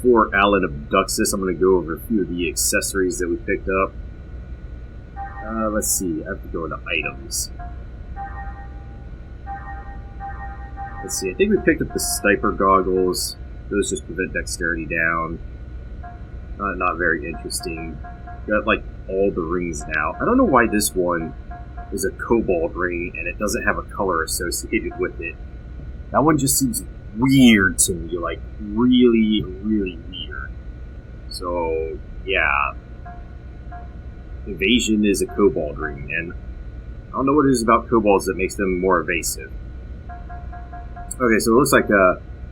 before Alan abducts us, I'm going to go over a few of the accessories that we picked up. Let's see, I have to go into items. Let's see, I think we picked up the sniper goggles. Those just prevent dexterity down. Not very interesting. Got like all the rings now. I don't know why this one is a cobalt ring and it doesn't have a color associated with it. That one just seems weird to me, like really, really weird. So, yeah. Evasion is a cobalt ring, and I don't know what it is about kobolds that makes them more evasive. Okay, so it looks like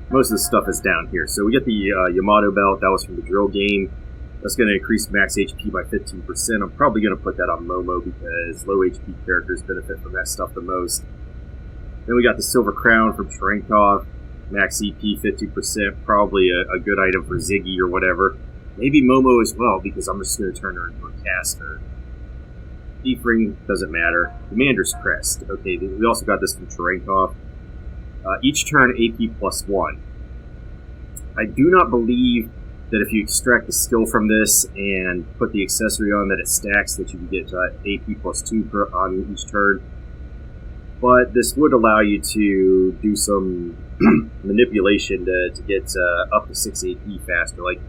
most of the stuff is down here. So we get the Yamato belt, that was from the drill game. That's going to increase max HP by 15%. I'm probably going to put that on Momo because low HP characters benefit from that stuff the most. Then we got the silver crown from Trenkov, max EP 50%, probably a good item for Ziggy or whatever. Maybe Momo as well, because I'm just going to turn her into a caster. Thief ring doesn't matter. Commander's crest. Okay, we also got this from Trenkov. Each turn AP plus 1. I do not believe that if you extract the skill from this and put the accessory on that it stacks, that you can get AP plus 2 on each turn. But this would allow you to do some manipulation to get up to 6 AP faster. Like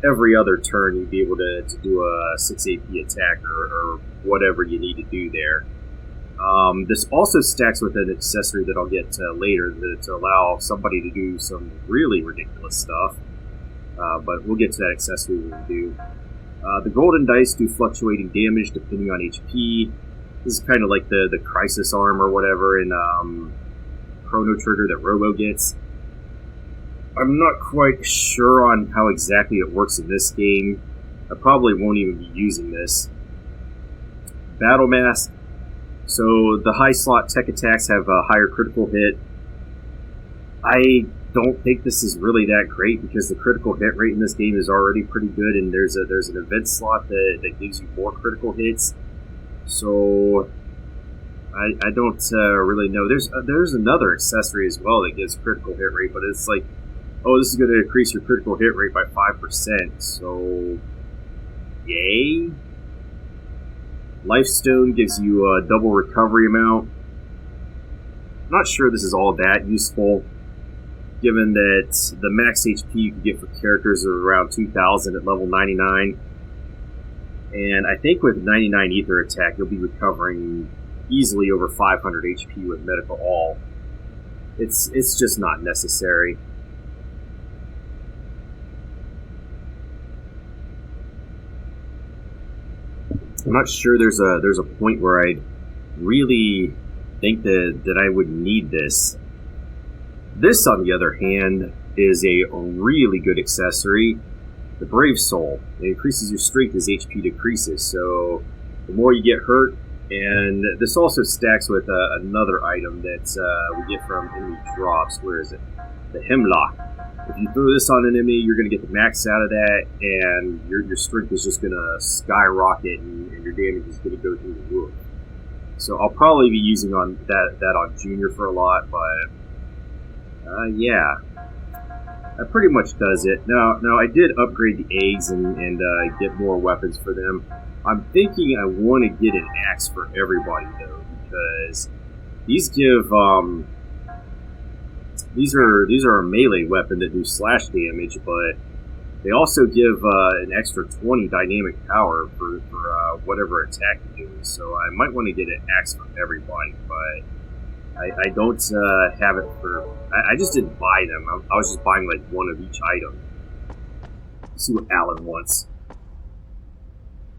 every other turn you'd be able to do a 6 AP attack or whatever you need to do there. This also stacks with an accessory that I'll get later to allow somebody to do some really ridiculous stuff. But we'll get to that accessory when we do. The golden dice do fluctuating damage depending on HP. This is kind of like the Crisis Arm or whatever in Chrono Trigger that Robo gets. I'm not quite sure on how exactly it works in this game. I probably won't even be using this. Battle Mask. So the high slot tech attacks have a higher critical hit. I don't think this is really that great because the critical hit rate in this game is already pretty good, and there's an event slot that gives you more critical hits. So I don't really know. There's another accessory as well that gives critical hit rate, but it's like, oh, this is going to increase your critical hit rate by 5%. So, yay. Lifestone gives you a double recovery amount. I'm not sure this is all that useful, given that the max HP you can get for characters are around 2,000 at level 99. And I think with 99 Ether attack, you'll be recovering easily over 500 HP with Medical All. It's just not necessary. I'm not sure there's a point where I'd really think that I would need this. This, on the other hand, is a really good accessory. The Brave Soul. It increases your strength as HP decreases, so the more you get hurt, and this also stacks with another item that we get from enemy drops. Where is it? The Hemlock. If you throw this on an enemy, you're going to get the max out of that, and your strength is just going to skyrocket, and your damage is going to go through the roof. So I'll probably be using that on Junior for a lot, but yeah, that pretty much does it. Now I did upgrade the eggs and get more weapons for them. I'm thinking I want to get an axe for everybody though, because these give these are a melee weapon that do slash damage, but they also give an extra 20 dynamic power for whatever attack you're doing. So I might want to get an axe for everybody, but I don't have it for... I just didn't buy them. I was just buying like one of each item. Let's see what Alan wants.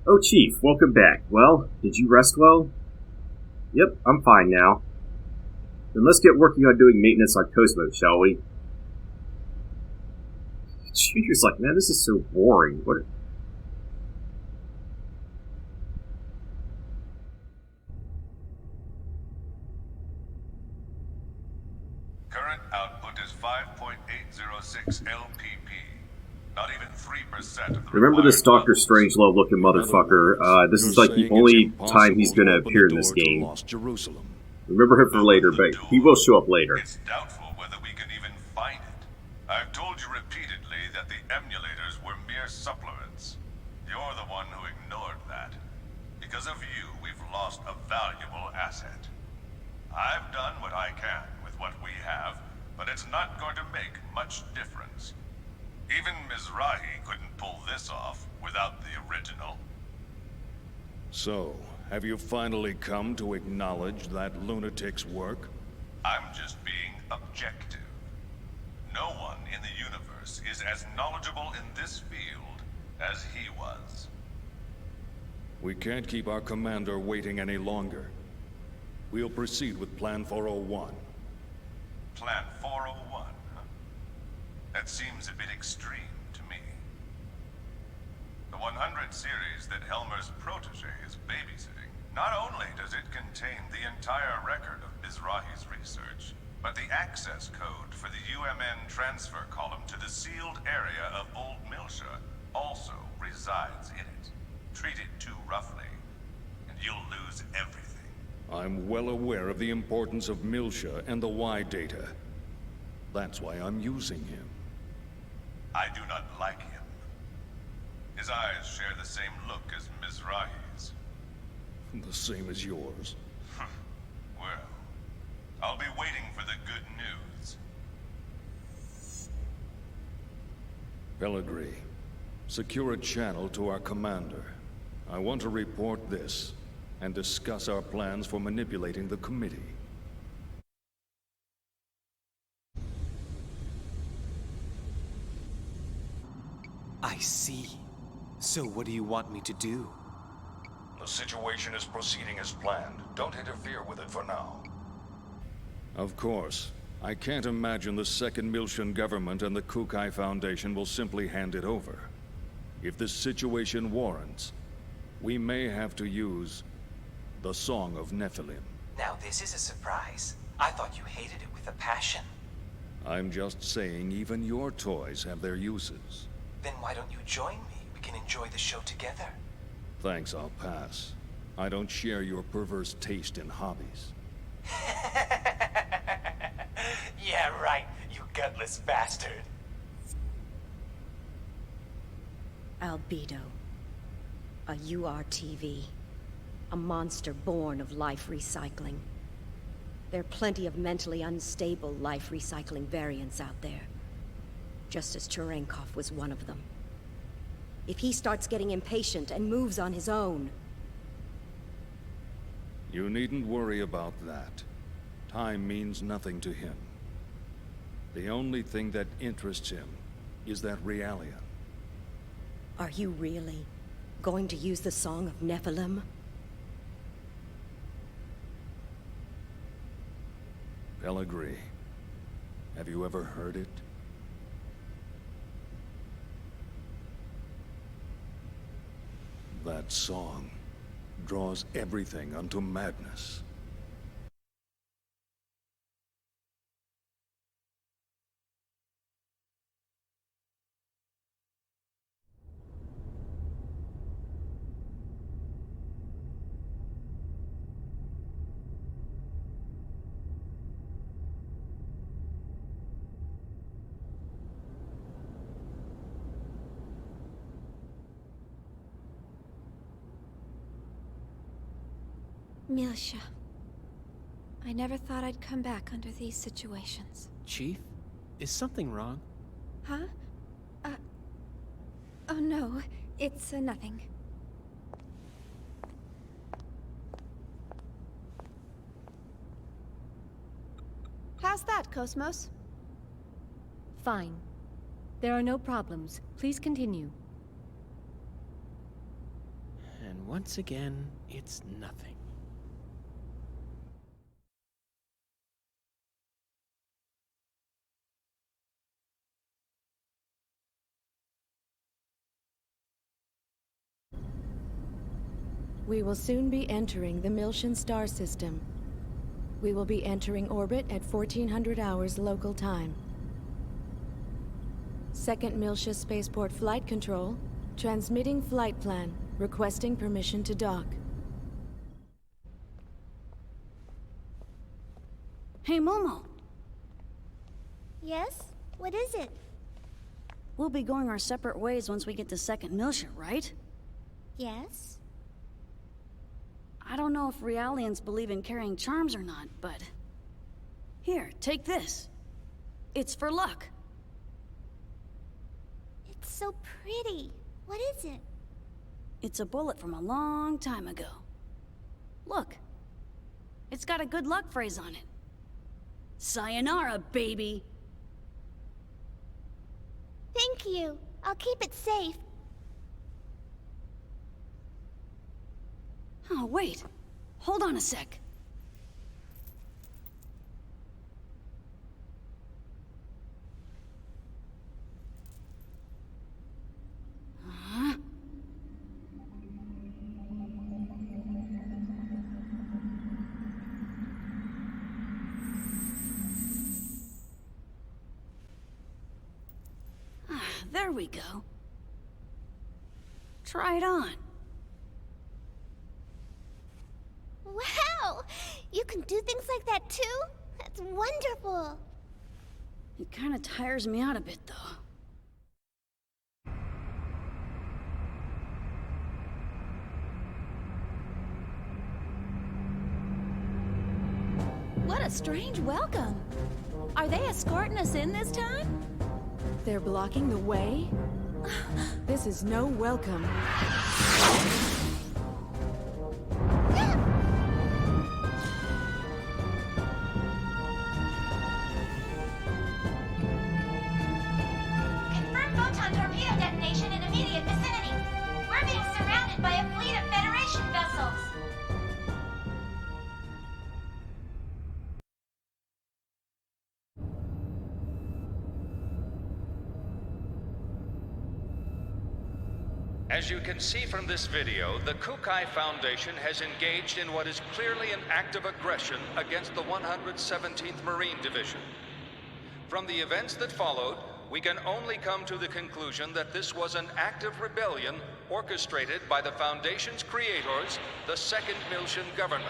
Oh, Chief, welcome back. Well, did you rest well? Yep, I'm fine now. Then let's get working on doing maintenance on Kos-mos, shall we? Junior's like, man, this is so boring. What? Current output is 5.806 LPP. Not even 3% of the... Remember this Dr. Strangelove looking motherfucker. This is like the only time he's going to appear in this game. Remember him for later, but he will show up later. It's doubtful whether we can even find it. I've told you repeatedly that the emulator simulators were mere supplements. You're the one who ignored that. Because of you, we've lost a valuable asset. I've done what I can with what we have, but it's not going to make much difference. Even Mizrahi couldn't pull this off without the original. So, have you finally come to acknowledge that lunatic's work? I'm just being objective. No one in the universe is as knowledgeable in this field as he was. We can't keep our commander waiting any longer. We'll proceed with Plan 401. Plan 401, huh? That seems a bit extreme to me. The 100 series that Helmer's protege is babysitting, not only does it contain the entire record of Mizrahi's research, but the access code for the UMN transfer column to the sealed area of Old Milsha also resides in it. Treat it too roughly, and you'll lose everything. I'm well aware of the importance of Milsha and the Y data. That's why I'm using him. I do not like him. His eyes share the same look as Mizrahi's. The same as yours. Well, I'll be waiting for the good news. Pellegrini, secure a channel to our commander. I want to report this, and discuss our plans for manipulating the committee. I see. So what do you want me to do? The situation is proceeding as planned. Don't interfere with it for now. Of course. I can't imagine the Second Milshan government and the Kukai Foundation will simply hand it over. If this situation warrants, we may have to use the Song of Nephilim. Now this is a surprise. I thought you hated it with a passion. I'm just saying even your toys have their uses. Then why don't you join me? We can enjoy the show together. Thanks, I'll pass. I don't share your perverse taste in hobbies. Yeah, right, you gutless bastard. Albedo. A URTV. A monster born of life recycling. There are plenty of mentally unstable life recycling variants out there. Just as Cherenkov was one of them. If he starts getting impatient and moves on his own... You needn't worry about that. Time means nothing to him. The only thing that interests him is that Realian. Are you really going to use the Song of Nephilim? Pellegrini, have you ever heard it? That song draws everything unto madness. Milsha. I never thought I'd come back under these situations. Chief? Is something wrong? Huh? Oh no, it's nothing. How's that, Kos-mos? Fine. There are no problems. Please continue. And once again, it's nothing. We will soon be entering the Milshan star system. We will be entering orbit at 1400 hours local time. Second Milsha Spaceport Flight Control, transmitting flight plan, requesting permission to dock. Hey, Momo. Yes? What is it? We'll be going our separate ways once we get to Second Miltia, right? Yes? I don't know if Realians believe in carrying charms or not, but... Here, take this. It's for luck. It's so pretty. What is it? It's a bullet from a long time ago. Look. It's got a good luck phrase on it. Sayonara, baby! Thank you. I'll keep it safe. Oh, wait. Hold on a sec. Huh? There we go. Try it on. Wow! You can do things like that too? That's wonderful. It kind of tires me out a bit, though. What a strange welcome. Are they escorting us in this time? They're blocking the way? This is no welcome. Confirm photon torpedo detonation in immediate vicinity. We're being surrounded by a fleet of Federation vessels. As you can see from this video, the Kukai Foundation has engaged in what is clearly an act of aggression against the 117th Marine Division. From the events that followed, we can only come to the conclusion that this was an act of rebellion orchestrated by the Foundation's creators, the Second Miltian government.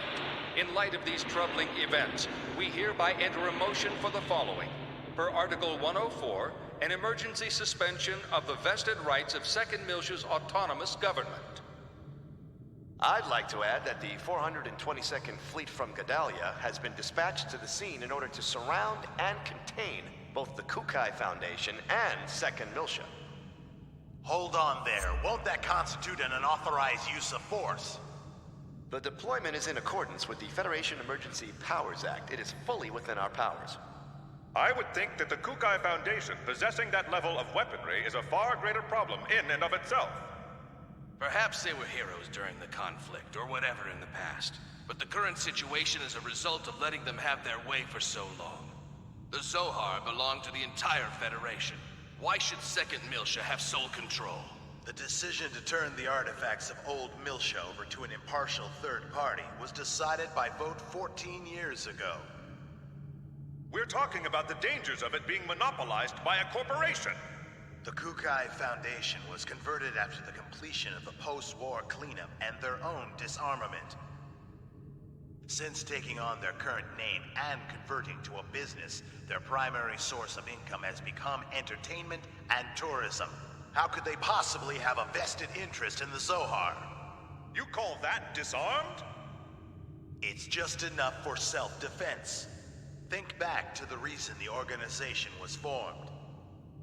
In light of these troubling events, we hereby enter a motion for the following. Per Article 104, an emergency suspension of the vested rights of Second Miltia's autonomous government. I'd like to add that the 422nd Fleet from Gedalia has been dispatched to the scene in order to surround and contain both the Kukai Foundation and Second Miltia. Hold on there. Won't that constitute an unauthorized use of force? The deployment is in accordance with the Federation Emergency Powers Act. It is fully within our powers. I would think that the Kukai Foundation possessing that level of weaponry is a far greater problem in and of itself. Perhaps they were heroes during the conflict, or whatever in the past. But the current situation is a result of letting them have their way for so long. The Zohar belong to the entire Federation. Why should Second Miltia have sole control? The decision to turn the artifacts of old Miltia over to an impartial third party was decided by vote 14 years ago. We're talking about the dangers of it being monopolized by a corporation. The Kukai Foundation was converted after the completion of the post-war cleanup and their own disarmament. Since taking on their current name and converting to a business, their primary source of income has become entertainment and tourism. How could they possibly have a vested interest in the Zohar? You call that disarmed? It's just enough for self-defense. Think back to the reason the organization was formed.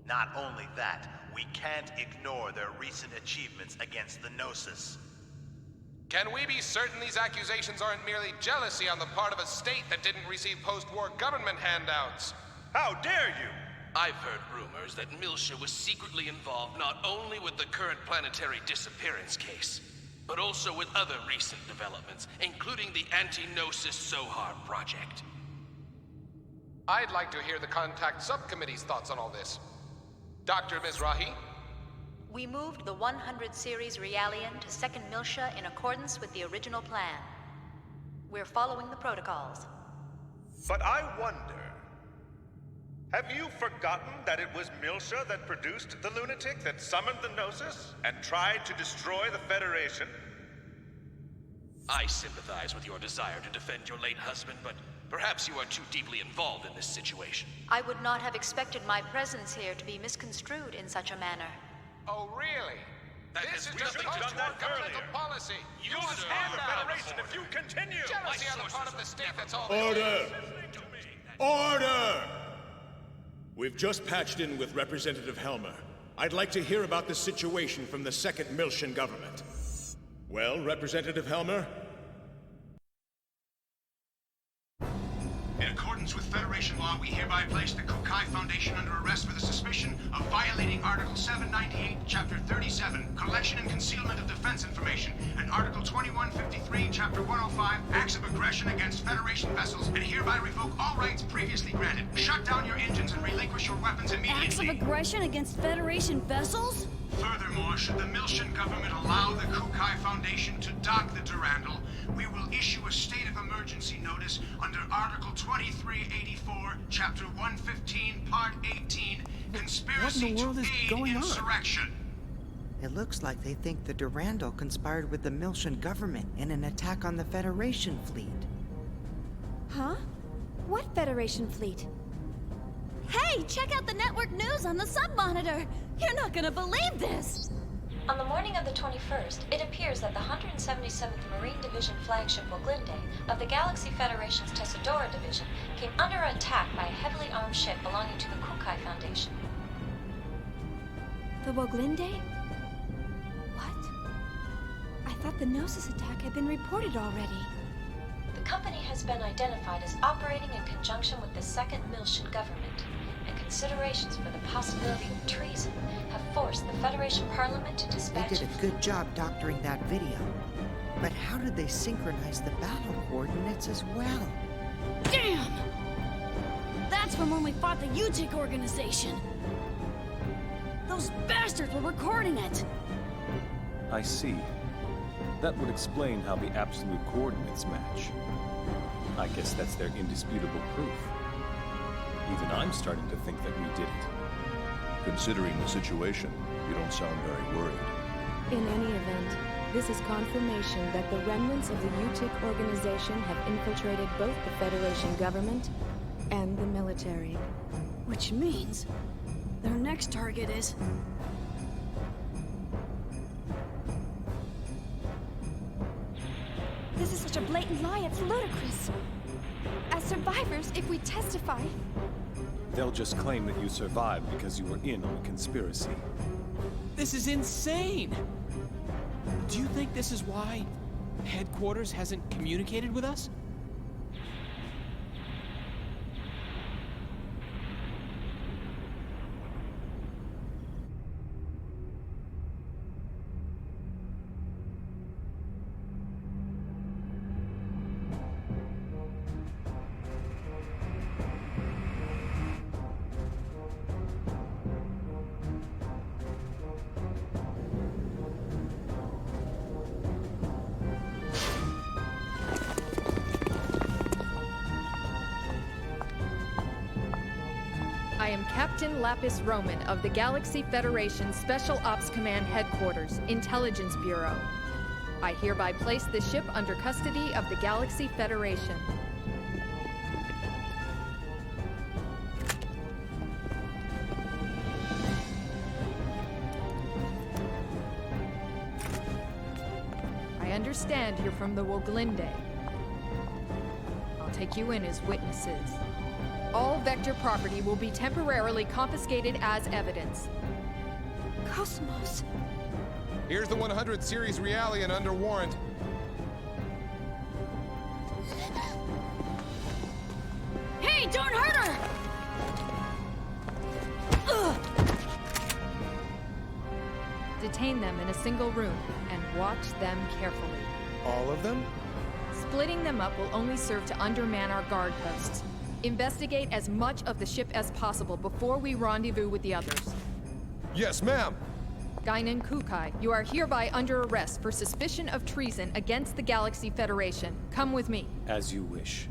Not only that, we can't ignore their recent achievements against the Gnosis. Can we be certain these accusations aren't merely jealousy on the part of a state that didn't receive post-war government handouts? How dare you! I've heard rumors that Miltia was secretly involved not only with the current planetary disappearance case, but also with other recent developments, including the anti-Gnosis Zohar project. I'd like to hear the Contact Subcommittee's thoughts on all this. Dr. Mizrahi? We moved the 100 series Realian to Second Miltia in accordance with the original plan. We're following the protocols. But I wonder... have you forgotten that it was Miltia that produced the lunatic that summoned the Gnosis and tried to destroy the Federation? I sympathize with your desire to defend your late husband, but Perhaps you are too deeply involved in this situation. I would not have expected my presence here to be misconstrued in such a manner. Oh, really? This is just post-war governmental policy. You will destroy the Federation if you continue. Jealousy on the part of the state, that's all. Order! Order! We've just patched in with Representative Helmer. I'd like to hear about the situation from the Second Miltian government. Well, Representative Helmer? In accordance with Federation law, we hereby place the Kukai Foundation under arrest for the suspicion of violating Article 798, Chapter 37, Collection and Concealment of Defense Information, and Article 2153, Chapter 105, Acts of Aggression against Federation vessels, and hereby revoke all rights previously granted. Shut down your engines and relinquish your weapons immediately. Acts of aggression against Federation vessels? Furthermore, should the Miltian government allow the Kukai Foundation to dock the Durandal, we will issue a state of emergency notice under Article 2384, Chapter 115, Part 18, Conspiracy to Aid Insurrection. It looks like they think the Durandal conspired with the Miltian government in an attack on the Federation fleet. Huh? What Federation fleet? Hey, check out the network news on the sub-monitor! You're not gonna believe this! On the morning of the 21st, it appears that the 177th Marine Division flagship Woglinde of the Galaxy Federation's Tessadora Division came under attack by a heavily armed ship belonging to the Kukai Foundation. The Woglinde? What? I thought the Gnosis attack had been reported already. The company has been identified as operating in conjunction with the Second Miltian government, and considerations for the possibility of treason have forced the Federation Parliament to dispatch... They did a good job doctoring that video. But how did they synchronize the battle coordinates as well? Damn! That's from when we fought the U-TIC organization. Those bastards were recording it. I see. That would explain how the absolute coordinates match. I guess that's their indisputable proof. Even I'm starting to think that we did it. Considering the situation, you don't sound very worried. In any event, this is confirmation that the remnants of the U-TIC organization have infiltrated both the Federation government and the military. Which means their next target is... This is such a blatant lie, it's ludicrous. As survivors, if we testify... They'll just claim that you survived because you were in on the conspiracy. This is insane! Do you think this is why headquarters hasn't communicated with us? I am Captain Lapis Roman of the Galaxy Federation Special Ops Command Headquarters, Intelligence Bureau. I hereby place the ship under custody of the Galaxy Federation. I understand you're from the Woglinde. I'll take you in as witnesses. All Vector property will be temporarily confiscated as evidence. Kos-mos. Here's the 100 series Realian under warrant. Hey, don't hurt her! Ugh. Detain them in a single room and watch them carefully. All of them? Splitting them up will only serve to underman our guard posts. Investigate as much of the ship as possible before we rendezvous with the others. Yes, ma'am. Guinan Kukai, you are hereby under arrest for suspicion of treason against the Galaxy Federation. Come with me. As you wish.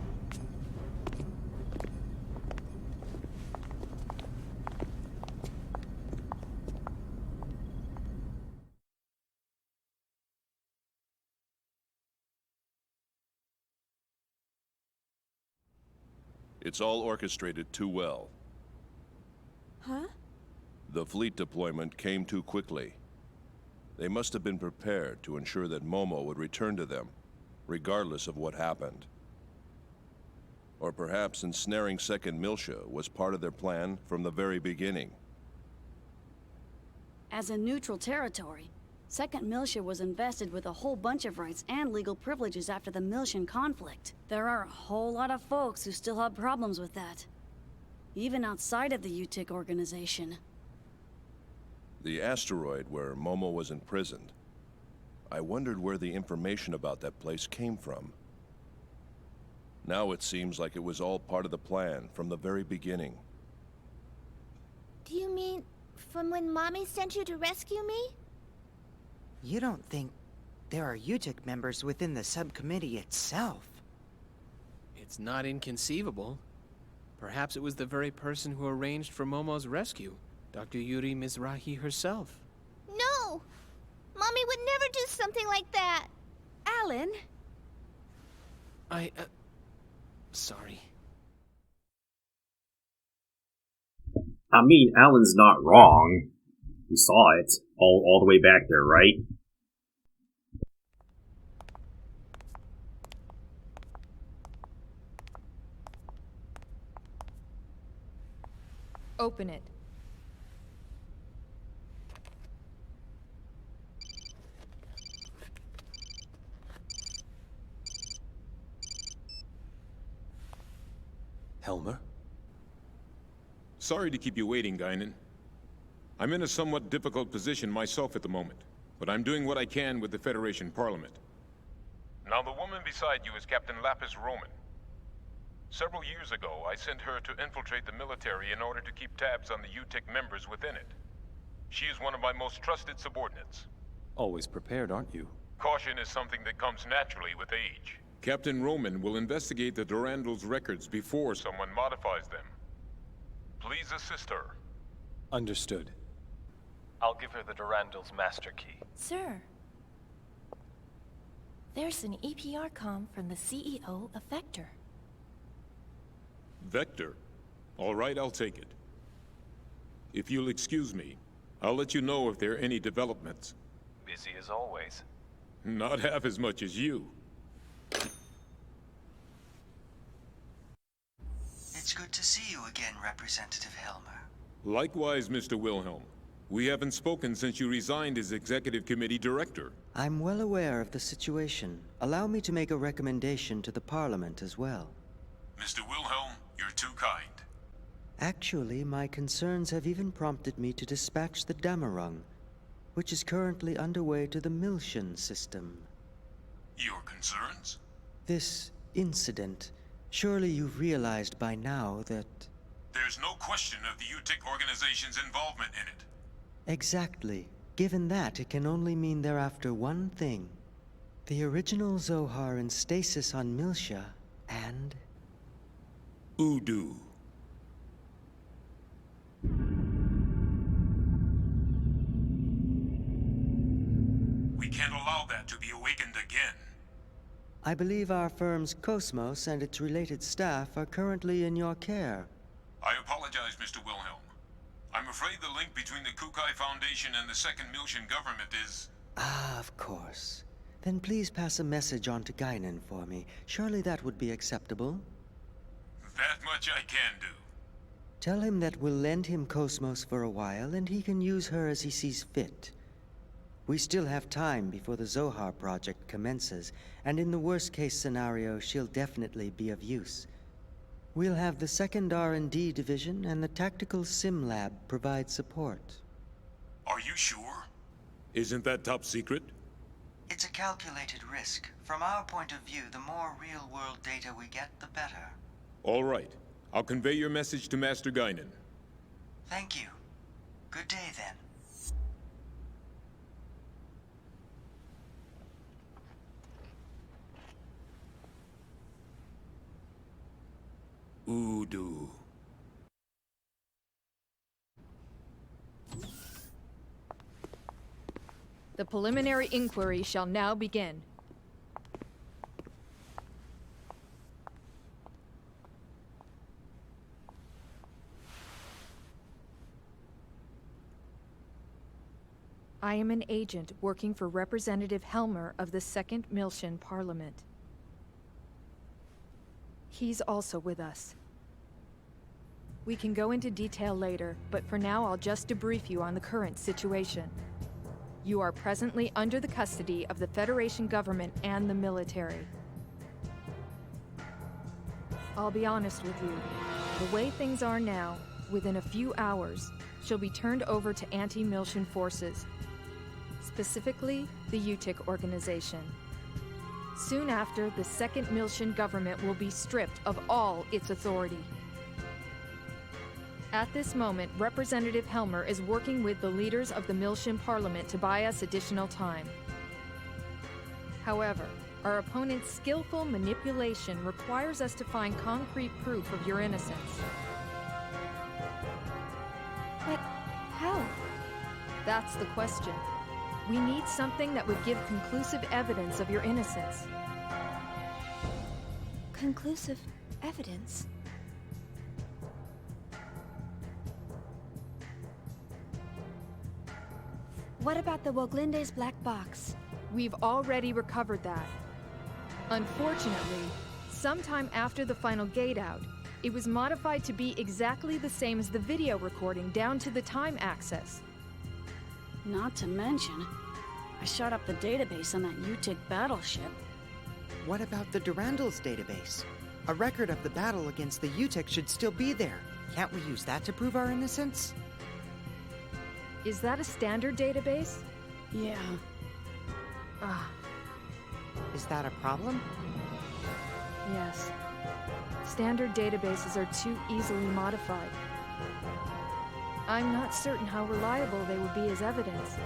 It's all orchestrated too well. Huh? The fleet deployment came too quickly. They must have been prepared to ensure that MOMO would return to them, regardless of what happened. Or perhaps ensnaring Second Miltia was part of their plan from the very beginning. As a neutral territory, Second Miltia was invested with a whole bunch of rights and legal privileges after the Miltian conflict. There are a whole lot of folks who still have problems with that. Even outside of the U-TIC organization. The asteroid where MOMO was imprisoned. I wondered where the information about that place came from. Now it seems like it was all part of the plan from the very beginning. Do you mean from when Mommy sent you to rescue me? You don't think there are U-TIC members within the subcommittee itself? It's not inconceivable. Perhaps it was the very person who arranged for Momo's rescue, Dr. Yuri Mizrahi herself. No! Mommy would never do something like that! Alan? Sorry. I mean, Alan's not wrong. We saw it all the way back there, right? Open it. Helmer? Sorry to keep you waiting, Guinan. I'm in a somewhat difficult position myself at the moment, but I'm doing what I can with the Federation Parliament. Now, the woman beside you is Captain Lapis Roman. Several years ago, I sent her to infiltrate the military in order to keep tabs on the U-TIC members within it. She is one of my most trusted subordinates. Always prepared, aren't you? Caution is something that comes naturally with age. Captain Roman will investigate the Durandal's records before someone modifies them. Please assist her. Understood. I'll give her the Durandal's master key. Sir. There's an EPR comm from the CEO of Vector. Vector? All right, I'll take it. If you'll excuse me, I'll let you know if there are any developments. Busy as always. Not half as much as you. It's good to see you again, Representative Helmer. Likewise, Mr. Wilhelm. We haven't spoken since you resigned as Executive Committee Director. I'm well aware of the situation. Allow me to make a recommendation to the Parliament as well. Mr. Wilhelm, you're too kind. Actually, my concerns have even prompted me to dispatch the Damarung, which is currently underway to the Miltian system. Your concerns? This incident. Surely you've realized by now that... There's no question of the U-TIC organization's involvement in it. Exactly. Given that, it can only mean they're after one thing. The original Zohar in stasis on Miltia, and... Udu. We can't allow that to be awakened again. I believe our firm's Kos-mos and its related staff are currently in your care. I apologize, Mr. Wilhelm. I'm afraid the link between the Kukai Foundation and the Second Miltian government is... Ah, of course. Then please pass a message on to Guinan for me. Surely that would be acceptable. That much I can do. Tell him that we'll lend him Kos-mos for a while, and he can use her as he sees fit. We still have time before the Zohar project commences, and in the worst-case scenario, she'll definitely be of use. We'll have the 2nd R&D Division and the Tactical Sim Lab provide support. Are you sure? Isn't that top secret? It's a calculated risk. From our point of view, the more real-world data we get, the better. All right. I'll convey your message to Master Guinan. Thank you. Good day, then. Udu. The preliminary inquiry shall now begin. I am an agent working for Representative Helmer of the 2nd Miltian Parliament. He's also with us. We can go into detail later, but for now I'll just debrief you on the current situation. You are presently under the custody of the Federation government and the military. I'll be honest with you. The way things are now, within a few hours, she'll be turned over to anti-Miltian forces, specifically the U-TIC organization. Soon after, the 2nd Miltian government will be stripped of all its authority. At this moment, Representative Helmer is working with the leaders of the Miltian Parliament to buy us additional time. However, our opponent's skillful manipulation requires us to find concrete proof of your innocence. But how? That's the question. We need something that would give conclusive evidence of your innocence. Conclusive evidence? What about the Woglinde's black box? We've already recovered that. Unfortunately, sometime after the final gate out, it was modified to be exactly the same as the video recording, down to the time access. Not to mention, I shot up the database on that U-TIC battleship. What about the Durandal's database? A record of the battle against the U-TIC should still be there. Can't we use that to prove our innocence? Is that a standard database? Yeah. Is that a problem? Yes. Standard databases are too easily modified. I'm not certain how reliable they would be as evidence.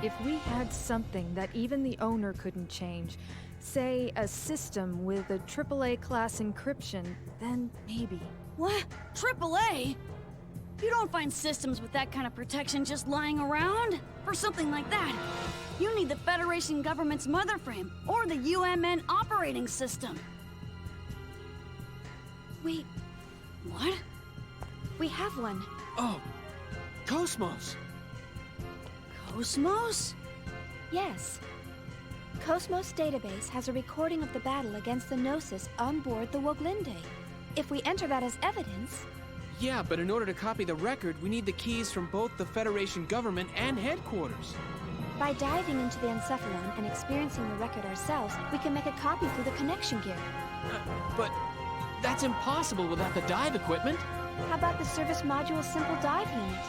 If we had something that even the owner couldn't change, say a system with a AAA class encryption, then maybe. What? AAA? You don't find systems with that kind of protection just lying around. For something like that, you need the Federation government's mother frame, or the UMN operating system. Wait. What? We have one. Oh, Kos-mos. Kos-mos? Yes. Kos-mos database has a recording of the battle against the Gnosis on board the Woglinde. If we enter that as evidence... Yeah, but in order to copy the record, we need the keys from both the Federation government and headquarters. By diving into the encephalon and experiencing the record ourselves, we can make a copy through the connection gear. But that's impossible without the dive equipment. How about the service module simple dive unit?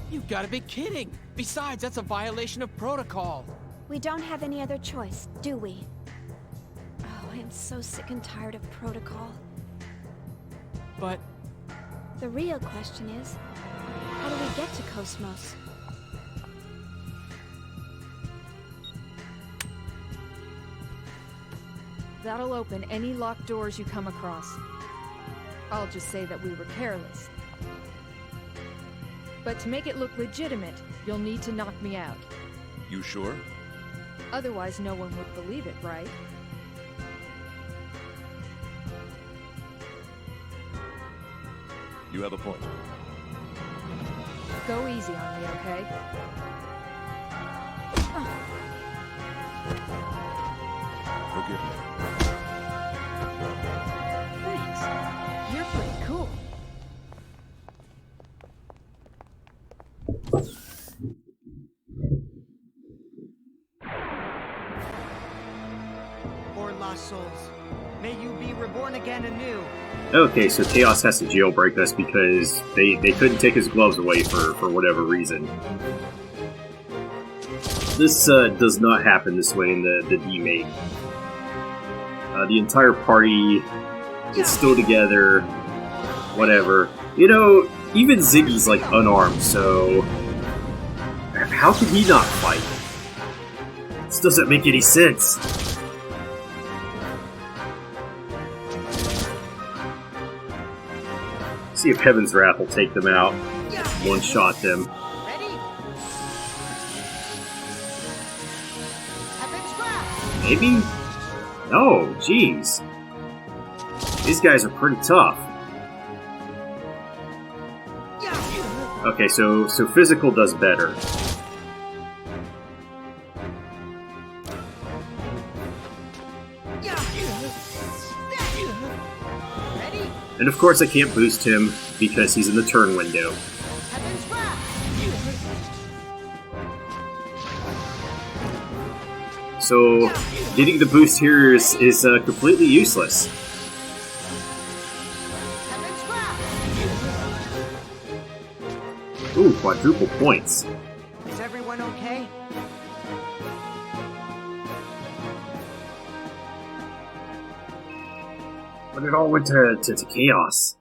You've got to be kidding. Besides, that's a violation of protocol. We don't have any other choice, do we? Oh, I am so sick and tired of protocol. But... the real question is, how do we get to Kos-mos? That'll open any locked doors you come across. I'll just say that we were careless. But to make it look legitimate, you'll need to knock me out. You sure? Otherwise, no one would believe it, right? You have a point. Go easy on me, okay? Forgive me. Thanks. You're pretty cool. Or lost souls, may you be reborn again anew. Okay, so Chaos has to jailbreak us because they couldn't take his gloves away for whatever reason. This does not happen this way in the D-Make. The entire party is still together, whatever. You know, even Ziggy's like unarmed, so how could he not fight? This doesn't make any sense. See if Heaven's Wrath will take them out. One-shot them. Maybe? No, jeez. These guys are pretty tough. Okay, so physical does better. And of course I can't boost him because he's in the turn window. So getting the boost here is completely useless. Ooh, quadruple points. Is everyone okay? But it all went to chaos.